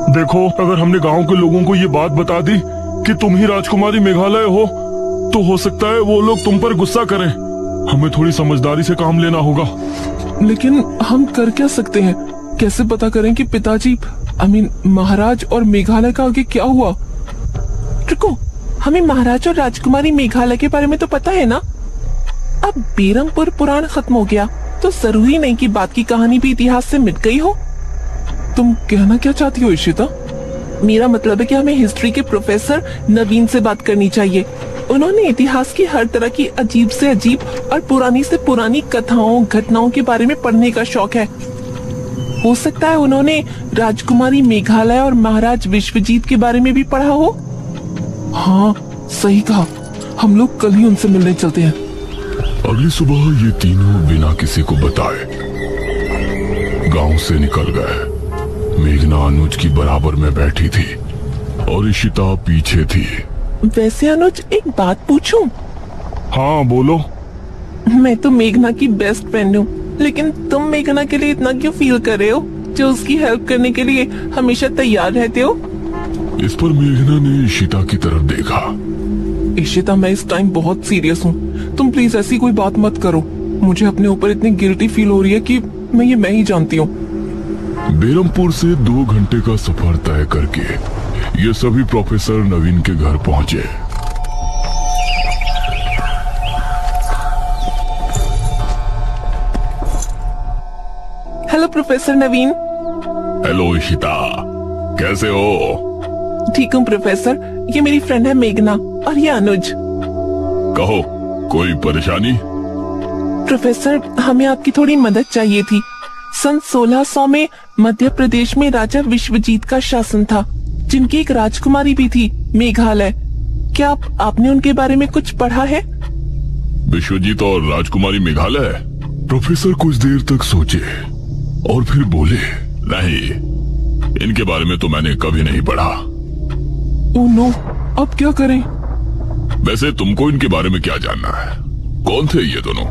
देखो, अगर हमने गांव के लोगों को ये बात बता दी कि तुम ही राजकुमारी मेघालय हो, तो हो सकता है वो लोग तुम पर गुस्सा करें। हमें थोड़ी समझदारी से काम लेना होगा। लेकिन हम कर क्या सकते हैं? कैसे पता करें कि पिताजी महाराज और मेघालय का आगे क्या हुआ? रुको, हमें महाराज और राजकुमारी मेघालय के बारे में तो पता है ना। अब बेरमपुर पुराण खत्म हो गया तो जरूरी नहीं कि बात की कहानी भी इतिहास से मिट गई हो। तुम कहना क्या चाहती हो इशिता? मेरा मतलब है कि हमें हिस्ट्री के प्रोफेसर नवीन से बात करनी चाहिए। उन्होंने इतिहास की हर तरह की अजीब से अजीब और पुरानी से पुरानी कथाओं घटनाओं के बारे में पढ़ने का शौक है। हो सकता है उन्होंने राजकुमारी मेघालय और महाराज विश्वजीत के बारे में भी पढ़ा हो। हाँ, सही कहा। हम लोग कल ही उनसे मिलने चलते हैं। अगली सुबह ये तीनों बिना किसी को बताए गांव से निकल गए। मेघना अनुज की बराबर में बैठी थी और इशिता पीछे थी। वैसे अनुज, एक बात पूछूं? हाँ बोलो। मैं तो मेघना की बेस्ट फ्रेंड हूँ, लेकिन तुम मेघना के लिए इतना क्यों फील कर रहे हो, जो उसकी हेल्प करने के लिए हमेशा तैयार रहते हो? इस पर मेघना ने इशिता की तरफ देखा। इशिता, मैं इस टाइम बहुत सीरियस हूँ। तुम प्लीज ऐसी कोई बात मत करो। मुझे अपने ऊपर इतनी गिल्टी फील हो रही है कि मैं ही जानती हूँ। बेरमपुर से 2 घंटे का सफर तय करके ये सभी प्रोफेसर नवीन के घर पहुंचे। हेलो प्रोफेसर नवीन। हेलो इशिता, कैसे हो? ठीक हूँ प्रोफेसर। ये मेरी फ्रेंड है मेघना और ये अनुज। कहो, कोई परेशानी? प्रोफेसर, हमें आपकी थोड़ी मदद चाहिए थी। सन 1600 में मध्य प्रदेश में राजा विश्वजीत का शासन था, जिनकी एक राजकुमारी भी थी, मेघालय। क्या आपने उनके बारे में कुछ पढ़ा है? विश्वजीत और राजकुमारी मेघालय? प्रोफेसर कुछ देर तक सोचे और फिर बोले, नहीं, इनके बारे में तो मैंने कभी नहीं पढ़ा। ओह नो, अब क्या करें? वैसे तुमको इनके बारे में क्या जानना है? कौन थे ये दोनों?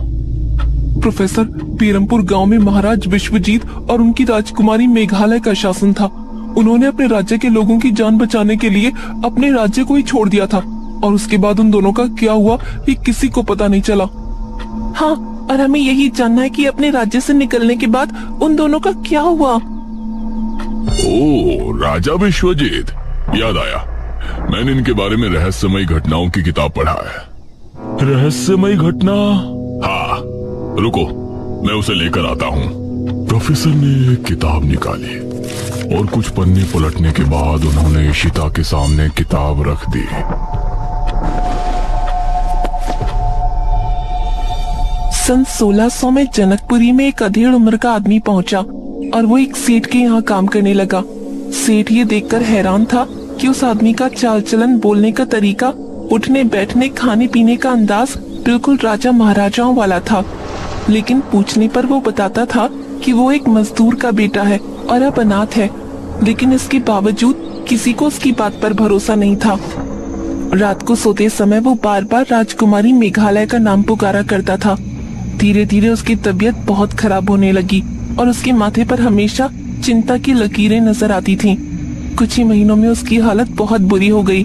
प्रोफेसर, बेरमपुर गांव में महाराज विश्वजीत और उनकी राजकुमारी मेघालय का शासन था। उन्होंने अपने राज्य के लोगों की जान बचाने के लिए अपने राज्य को ही छोड़ दिया था, और उसके बाद उन दोनों का क्या हुआ ये किसी को पता नहीं चला। हाँ, और हमें यही जानना है कि अपने राज्य से निकलने के बाद उन दोनों का क्या हुआ। ओह, राजा विश्वजीत, याद आया। मैंने इनके बारे में रहस्यमयी घटनाओं की किताब पढ़ा है। रहस्यमयी घटना? हाँ, रुको, मैं उसे लेकर आता हूँ। प्रोफेसर ने एक किताब निकाली और कुछ पन्ने पलटने के बाद उन्होंने इशिता के सामने किताब रख दी। सन 1600 में जनकपुरी में एक अधेड़ उम्र का आदमी पहुंचा और वो एक सेठ के यहाँ काम करने लगा। सेठ ये देखकर हैरान था कि उस आदमी का चाल चलन, बोलने का तरीका, उठने बैठने, खाने पीने का अंदाज बिल्कुल राजा महाराजाओं वाला था। लेकिन पूछने पर वो बताता था कि वो एक मजदूर का बेटा है और अब अनाथ है। लेकिन इसके बावजूद किसी को उसकी बात पर भरोसा नहीं था। रात को सोते समय वो बार बार राजकुमारी मेघालय का नाम पुकारा करता था। धीरे धीरे उसकी तबीयत बहुत खराब होने लगी और उसके माथे पर हमेशा चिंता की लकीरें नजर आती थीं। कुछ ही महीनों में उसकी हालत बहुत बुरी हो गई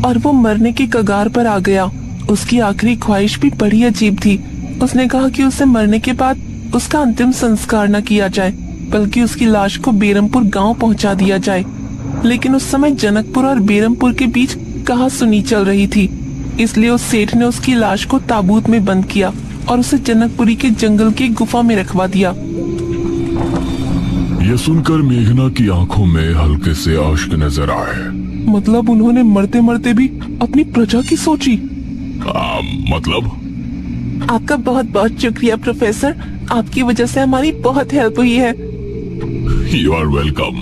और वो मरने के कगार पर आ गया। उसकी आखिरी ख्वाहिश भी बड़ी अजीब थी। उसने कहा कि उसे मरने के बाद उसका अंतिम संस्कार न किया जाए, बल्कि उसकी लाश को बेरमपुर गांव पहुंचा दिया जाए। लेकिन उस समय जनकपुर और बेरमपुर के बीच कहासुनी चल रही थी, इसलिए उस सेठ ने उसकी लाश को ताबूत में बंद किया और उसे जनकपुरी के जंगल की गुफा में रखवा दिया। यह सुनकर मेघना की आंखों में हल्के से आश्क नजर आए। मतलब उन्होंने मरते मरते भी अपनी प्रजा की सोची? मतलब? आपका बहुत बहुत शुक्रिया प्रोफेसर, आपकी वजह से हमारी बहुत हेल्प हुई है। You are welcome.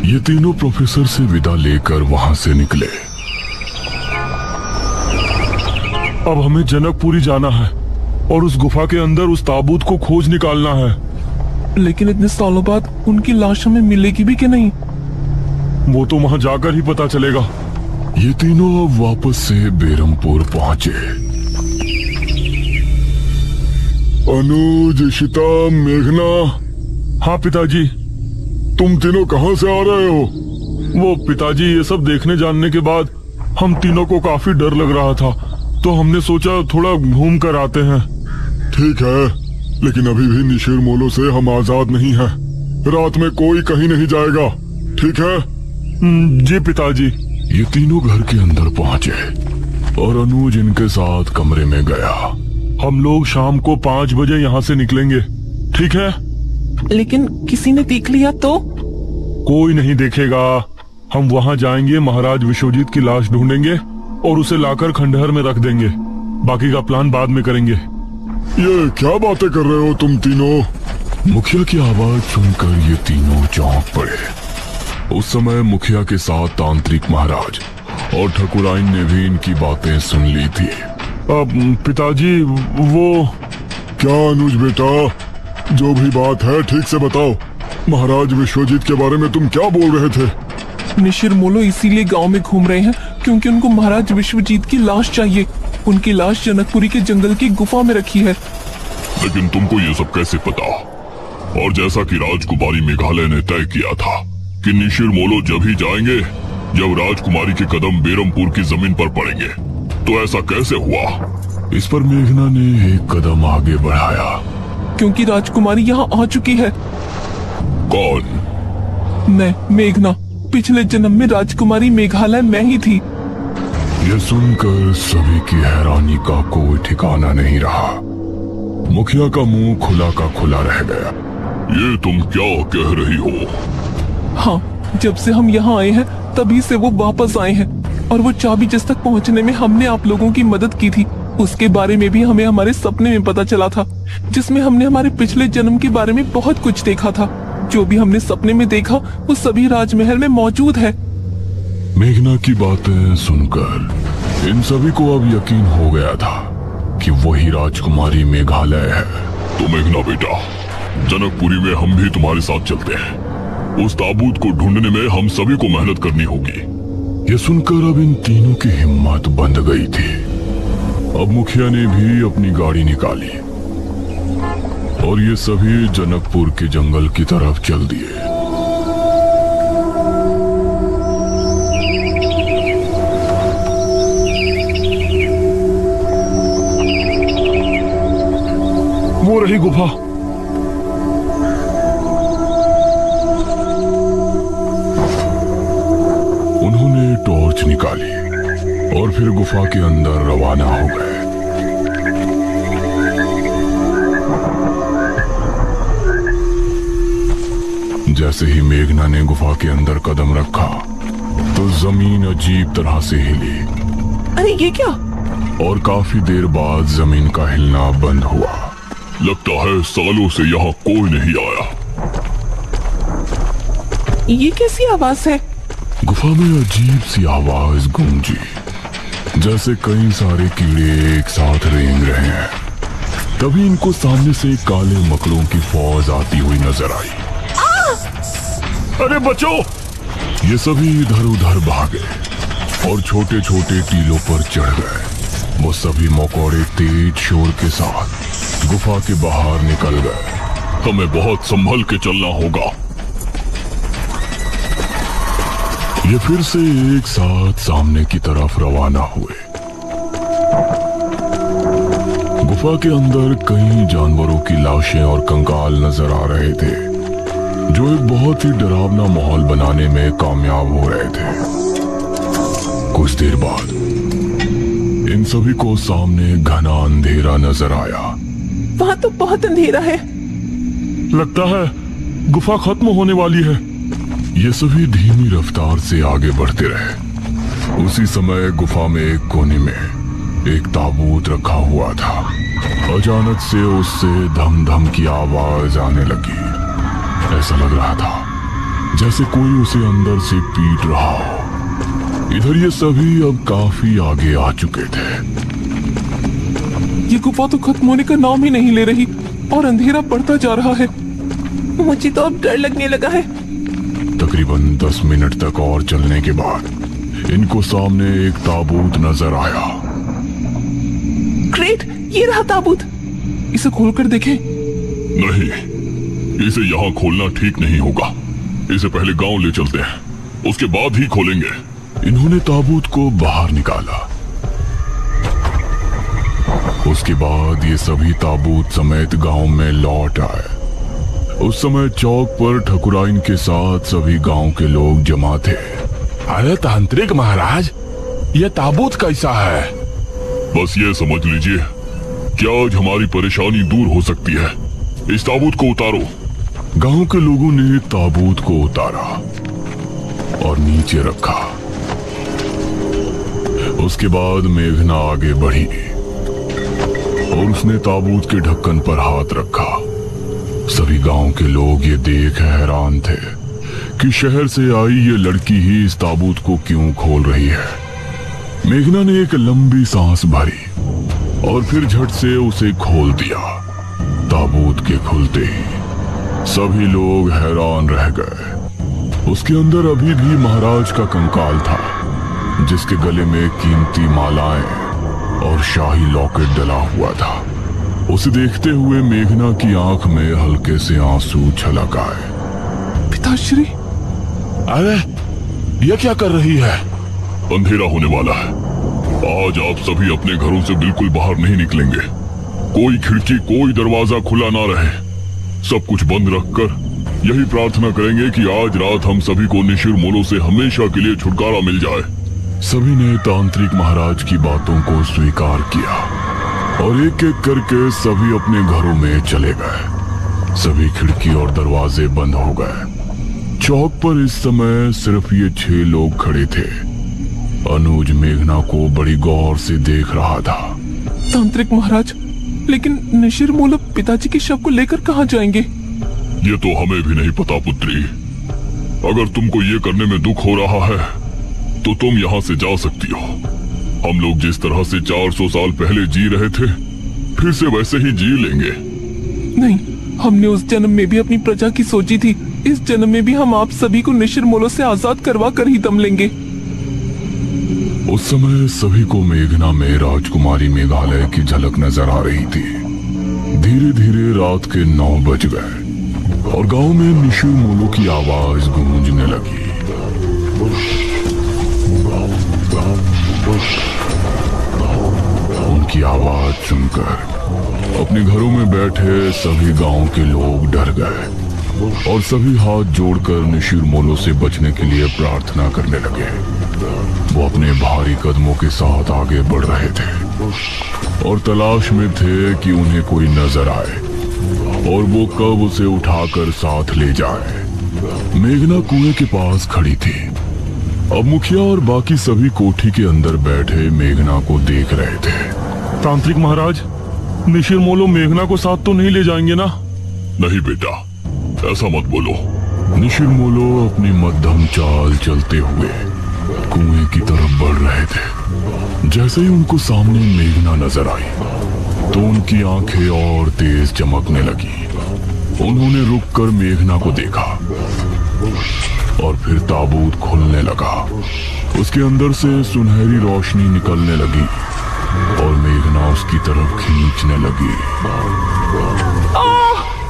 ये तीनों प्रोफेसर से विदा लेकर वहाँ से निकले। अब हमें जनकपुरी जाना है और उस गुफा के अंदर उस ताबूत को खोज निकालना है। लेकिन इतने सालों बाद उनकी लाश हमें मिलेगी भी कि नहीं? वो तो वहाँ जाकर ही पता चलेगा। ये तीनों अब वापस से बेरमपुर पहुंचे। अनुज, इशिता, मेघना। हाँ पिताजी। तुम तीनों कहाँ से आ रहे हो? वो पिताजी, ये सब देखने जानने के बाद हम तीनों को काफी डर लग रहा था, तो हमने सोचा थोड़ा घूम कर आते हैं। ठीक है, लेकिन अभी भी निशिर मोलो से हम आजाद नहीं हैं। रात में कोई कहीं नहीं जाएगा, ठीक है? जी पिताजी। ये तीनों घर के अंदर पहुंचे और अनुज इनके साथ कमरे में गया। हम लोग शाम को 5 बजे यहाँ से निकलेंगे, ठीक है? लेकिन किसी ने देख लिया तो? कोई नहीं देखेगा। हम वहाँ जाएंगे, महाराज विश्वजीत की लाश ढूंढेंगे और उसे लाकर खंडहर में रख देंगे। बाकी का प्लान बाद में करेंगे। ये क्या बातें कर रहे हो तुम तीनों? मुखिया की आवाज सुनकर ये तीनों चौंक पड़े। उस समय मुखिया के साथ तांत्रिक महाराज और ठकुराइन ने भी इनकी बातें सुन ली थी। अब पिताजी, वो क्या अनुज बेटा, जो भी बात है ठीक से बताओ। महाराज विश्वजीत के बारे में तुम क्या बोल रहे थे? निशिर मोलो इसीलिए गांव में घूम रहे हैं क्योंकि उनको महाराज विश्वजीत की लाश चाहिए। उनकी लाश जनकपुरी के जंगल की गुफा में रखी है। लेकिन तुमको ये सब कैसे पता? और जैसा कि राजकुमारी मेघालय ने तय किया था कि निशिर मोलो जब ही जाएंगे जब राजकुमारी के कदम बेरमपुर की जमीन पर पड़ेंगे, तो ऐसा कैसे हुआ? इस पर मेघना ने एक कदम आगे बढ़ाया। क्योंकि राजकुमारी यहाँ आ चुकी है। कौन? मैं, मेघना। पिछले जन्म में राजकुमारी मेघालय मैं ही थी। यह सुनकर सभी की हैरानी का कोई ठिकाना नहीं रहा। मुखिया का मुंह खुला का खुला रह गया। ये तुम क्या कह रही हो? हाँ, जब से हम यहाँ आए हैं तभी से वो वापस आए हैं, और वो चाबी जिस तक पहुँचने में हमने आप लोगों की मदद की थी, उसके बारे में भी हमें हमारे सपने में पता चला था, जिसमें हमने हमारे पिछले जन्म के बारे में बहुत कुछ देखा था। जो भी हमने सपने में देखा वो सभी राजमहल में मौजूद है। मेघना की बातें सुनकर इन सभी को अब यकीन हो गया था कि वही राजकुमारी मेघालय है। तो मेघना बेटा, जनकपुरी में हम भी तुम्हारे साथ चलते हैं। उस ताबूत को ढूंढने में हम सभी को मेहनत करनी होगी। ये सुनकर अब इन तीनों की हिम्मत बंध गई थी। अब मुखिया ने भी अपनी गाड़ी निकाली और ये सभी जनकपुर के जंगल की तरफ चल दिए। वो रही गुफा। उन्होंने टॉर्च निकाली और फिर गुफा के अंदर रवाना हो गए। जैसे ही मेघना ने गुफा के अंदर कदम रखा तो जमीन अजीब तरह से हिली। अरे ये क्या? और काफी देर बाद जमीन का हिलना बंद हुआ। लगता है सालों से यहाँ कोई नहीं आया। ये कैसी आवाज है? गुफा में अजीब सी आवाज गूंजी, जैसे कई सारे कीड़े एक साथ रेंग रहे हैं। तभी इनको सामने से काले मकड़ों की फौज आती हुई नजर आई। अरे बचो! ये सभी इधर उधर भागे और छोटे छोटे टीलों पर चढ़ गए। वो सभी मकोड़े तेज शोर के साथ गुफा के बाहर निकल गए। हमें बहुत संभल के चलना होगा। ये फिर से एक साथ सामने की तरफ रवाना हुए। गुफा के अंदर कई जानवरों की लाशें और कंकाल नजर आ रहे थे, जो एक बहुत ही डरावना माहौल बनाने में कामयाब हो रहे थे। कुछ देर बाद इन सभी को सामने घना अंधेरा नजर आया। वहाँ तो बहुत अंधेरा है। लगता है गुफा खत्म होने वाली है। ये सभी धीमी रफ्तार से आगे बढ़ते रहे। उसी समय गुफा में एक कोने में एक ताबूत रखा हुआ था। अचानक से उससे धम धम की आवाज आने लगी। ऐसा लग रहा था जैसे कोई उसे अंदर से पीट रहा हो। इधर ये सभी अब काफी आगे आ चुके थे। ये गुफा तो खत्म होने का नाम ही नहीं ले रही और अंधेरा बढ़ता जा रहा है। मुझे तो अब डर लगने लगा है। तकरीबन 10 मिनट तक और चलने के बाद इनको सामने एक ताबूत नजर आया। ग्रेट, ये रहा ताबूत। इसे खोलकर देखें। नहीं, इसे यहाँ खोलना ठीक नहीं होगा। इसे पहले गांव ले चलते हैं, उसके बाद ही खोलेंगे। इन्होंने ताबूत को बाहर निकाला। उसके बाद ये सभी ताबूत समेत गांव में लौट आए। उस समय चौक पर ठकुराइन के साथ सभी गांव के लोग जमा थे। अरे तांत्रिक महाराज, ये ताबूत कैसा है? बस ये समझ लीजिए कि आज हमारी परेशानी दूर हो सकती है। इस ताबूत को उतारो। गांव के लोगों ने ताबूत को उतारा और नीचे रखा। उसके बाद मेघना आगे बढ़ी और उसने ताबूत के ढक्कन पर हाथ रखा। सभी गांव के लोग ये देख हैरान थे कि शहर से आई ये लड़की ही इस ताबूत को क्यों खोल रही है। मेघना ने एक लंबी सांस भरी और फिर झट से उसे खोल दिया। ताबूत के खुलते ही सभी लोग हैरान रह गए। उसके अंदर अभी भी महाराज का कंकाल था, जिसके गले में कीमती मालाएं और शाही लॉकेट डला हुआ था। उसे देखते हुए मेघना की आंख में हल्के से आंसू छलक आए। पिताश्री, अरे ये क्या कर रही है? अंधेरा होने वाला है। आज आप सभी अपने घरों से बिल्कुल बाहर नहीं निकलेंगे। कोई खिड़की, कोई दरवाजा खुला ना रहे। सब कुछ बंद रखकर यही प्रार्थना करेंगे कि आज रात हम सभी को निशिर मोलो से हमेशा के लिए छुटकारा मिल जाए। सभी ने तांत्रिक महाराज की बातों को स्वीकार किया और एक एक करके सभी अपने घरों में चले गए। सभी खिड़की और दरवाजे बंद हो गए। चौक पर इस समय सिर्फ ये 6 लोग खड़े थे। अनुज मेघना को बड़ी गौर से देख रहा था। तांत्रिक महाराज, लेकिन निशिर मोलो पिताजी के शव को लेकर कहाँ जाएंगे? ये तो हमें भी नहीं पता पुत्री। अगर तुमको ये करने में दुख हो रहा है तो तुम यहाँ से जा सकती हो। हम लोग जिस तरह से 400 साल पहले जी रहे थे, फिर से वैसे ही जी लेंगे। नहीं, हमने उस जन्म में भी अपनी प्रजा की सोची थी। इस जन्म में भी हम आप सभी को निशिर मोलो से आजाद करवा कर ही दम लेंगे। उस समय सभी को मेघना में राजकुमारी मेघालय की झलक नजर आ रही थी। धीरे धीरे रात के 9 बज गए और गांव में निशिर मोलो की आवाज गूंजने लगी। उनकी आवाज सुनकर अपने घरों में बैठे सभी गांव के लोग डर गए और सभी हाथ जोड़कर निशिर मोलो से बचने के लिए प्रार्थना करने लगे। वो अपने भारी कदमों के साथ आगे बढ़ रहे थे और तलाश में थे कि उन्हें कोई नजर आए और वो कब उसे उठाकर साथ ले जाए। मेघना कुएं के पास खड़ी थी। अब मुखिया और बाकी सभी कोठी के अंदर बैठे मेघना को देख रहे थे। तांत्रिक महाराज, निशिर मोलो मेघना को साथ तो नहीं ले जाएंगे ना? नहीं बेटा, ऐसा मत बोलो। निशिर मोलो अपनी मध्यम चाल चलते हुए कुएं की तरफ बढ़ रहे थे। जैसे ही उनको सामने मेघना नजर आई तो उनकी आंखें और तेज चमकने लगी। उन्होंने रुककर मेघना को देखा और फिर ताबूत खुलने लगा। उसके अंदर से सुनहरी रोशनी निकलने लगी और मेघना उसकी तरफ खींचने लगी।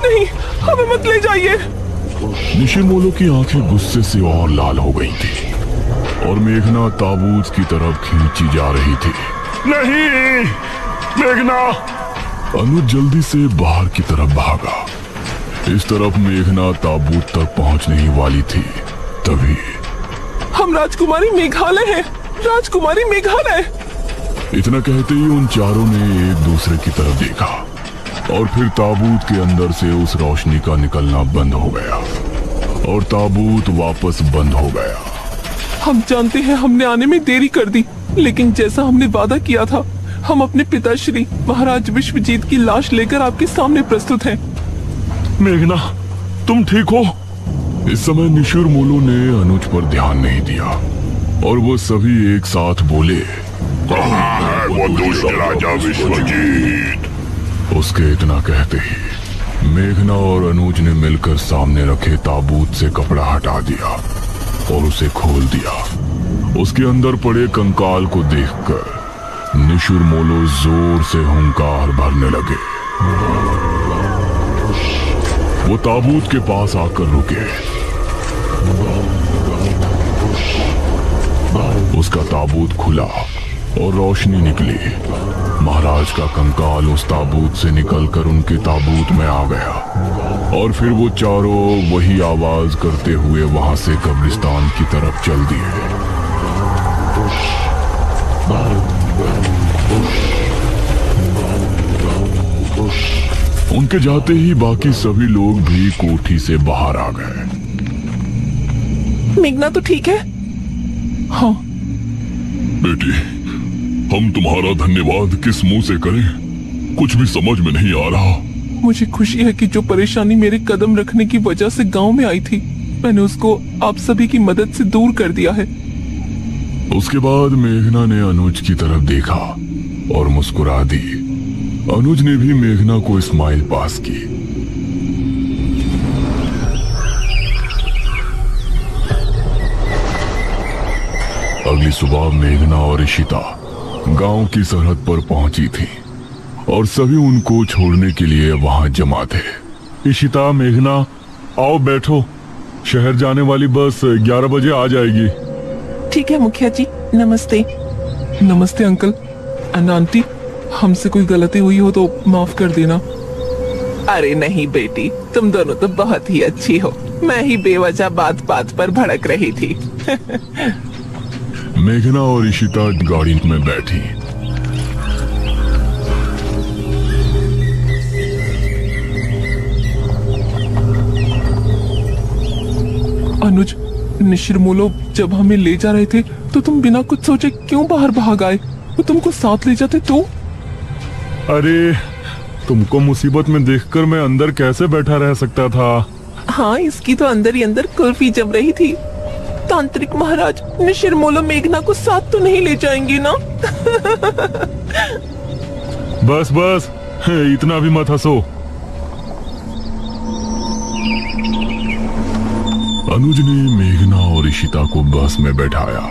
नहीं, हमें मत ले जाइए। निशिर मोलो की आंखें गुस्से से और लाल हो गई थी और मेघना ताबूत की तरफ खींची जा रही थी। नहीं, मेघना! अनुज जल्दी से बाहर की तरफ भागा। इस तरफ मेघना ताबूत तक पहुंचने ही वाली थी, तभी हम राजकुमारी मेघालय हैं। राजकुमारी मेघालय! इतना कहते ही उन चारों ने एक दूसरे की तरफ देखा और फिर ताबूत के अंदर से उस रोशनी का निकलना बंद हो गया और ताबूत वापस बंद हो गया। हम जानते हैं हमने आने में देरी कर दी, लेकिन जैसा हमने वादा किया था, हम अपने पिताश्री महाराज विश्वजीत की लाश लेकर आपके सामने प्रस्तुत हैं। मेघना, तुम ठीक हो? इस समय निशिर मोलो ने अनुज पर ध्यान नहीं दिया और वो सभी एक साथ बोले, कहाँ है वो दुष्ट राजा विश्वजीत? उसके इतना कहते ही मेघना और अनुज ने मिलकर सामने रखे ताबूत से कपड़ा हटा दिया और उसे खोल दिया। उसके अंदर पड़े कंकाल को देखकर निशिर मोलो जोर से हुंकार भरने लगे। वो ताबूत के पास आकर रुके ताबूत खुला और रोशनी निकली। महाराज का कंकाल उस ताबूत से निकलकर उनके ताबूत में आ गया और फिर वो चारों वही आवाज करते हुए वहां से कब्रिस्तान की तरफ चल दिए। उनके जाते ही बाकी सभी लोग भी कोठी से बाहर आ गए। मेघना तो ठीक है? हाँ। बेटी, हम तुम्हारा धन्यवाद किस मुंह से करें, कुछ भी समझ में नहीं आ रहा। मुझे खुशी है कि जो परेशानी मेरे कदम रखने की वजह से गांव में आई थी, मैंने उसको आप सभी की मदद से दूर कर दिया है। उसके बाद मेघना ने अनुज की तरफ देखा और मुस्कुरा दी। अनुज ने भी मेघना को स्माइल पास की। अगली सुबह मेघना और इशिता गांव की सरहद पर पहुंची थी और सभी उनको छोड़ने के लिए वहां जमा थे। इशिता, मेघना, आओ बैठो। शहर जाने वाली बस 11 बजे आ जाएगी। ठीक है मुखिया जी, नमस्ते। नमस्ते अंकल। आंटी, हमसे कोई गलती हुई हो तो माफ कर देना। अरे नहीं बेटी, तुम दोनों तो बहुत ही अच्छी हो। मैं ही बेवजह बात बात पर भड़क रही थी। मेघना और इशिता गाड़ी में बैठी। अनुज, निशिरमोलो जब हमें ले जा रहे थे तो तुम बिना कुछ सोचे क्यों बाहर भाग आए? वो तुमको साथ ले जाते तो? अरे, तुमको मुसीबत में देखकर मैं अंदर कैसे बैठा रह सकता था। हाँ, इसकी तो अंदर ही अंदर कुल्फी जम रही थी। तांत्रिक महाराज, निशिरमोलो मेघना को साथ तो नहीं ले जाएंगे ना? बस बस, इतना भी मत हंसो। अनुज ने मेघना और इशिता को बस में बैठाया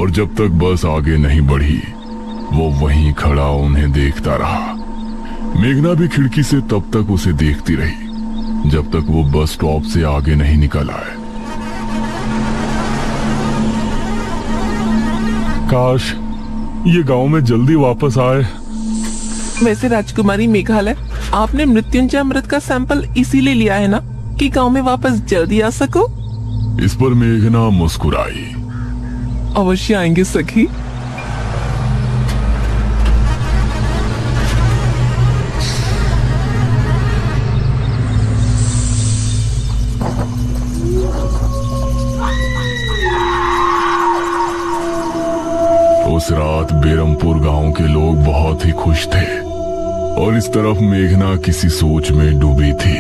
और जब तक बस आगे नहीं बढ़ी वो वहीं खड़ा उन्हें देखता रहा। मेघना भी खिड़की से तब तक उसे देखती रही जब तक वो बस स्टॉप से आगे नहीं निकल आए। काश ये गांव में जल्दी वापस आए। वैसे राजकुमारी मेघालय, आपने मृत्युंजय अमृत का सैंपल इसीलिए लिया है ना कि गांव में वापस जल्दी आ सको? इस पर मेघना मुस्कुराई। अवश्य आएंगे सखी। उस रात बेरमपुर गांव के लोग बहुत ही खुश थे और इस तरफ मेघना किसी सोच में डूबी थी।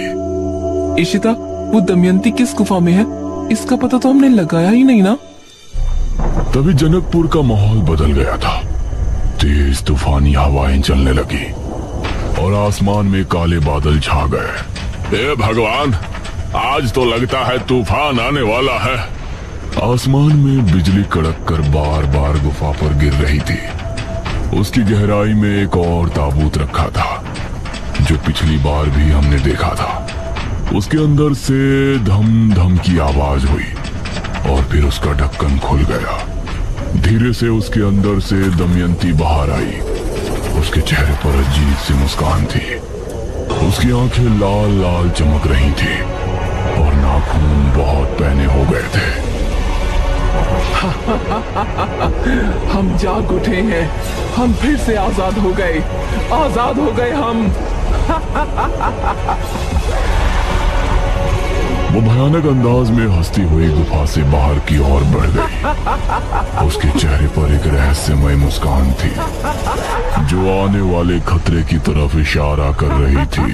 इशिता, वो दमयंती किस गुफा में है? इसका पता तो हमने लगाया ही नहीं ना। तभी जनकपुर का माहौल बदल गया था। तेज तूफानी हवाएं चलने लगी और आसमान में काले बादल छा गए। हे भगवान, आज तो लगता है तूफान आने वाला है। आसमान में बिजली कड़क कर बार बार गुफा पर गिर रही थी। उसकी गहराई में एक और ताबूत रखा था जो पिछली बार भी हमने देखा था। उसके अंदर से धम धम की आवाज हुई और फिर उसका ढक्कन खुल गया। धीरे से उसके अंदर से दमयंती बाहर आई। उसके चेहरे पर अजीब सी मुस्कान थी। उसकी आंखें लाल लाल चमक रही थी और नाखून बहुत पैने हो गए थे। हम जाग उठे हैं, हम फिर से आजाद हो गए, आजाद हो गए हम। वो भयानक अंदाज में हंसती हुई गुफा से बाहर की ओर बढ़ गई। उसके चेहरे पर एक रहस्यमय मुस्कान थी जो आने वाले खतरे की तरफ इशारा कर रही थी।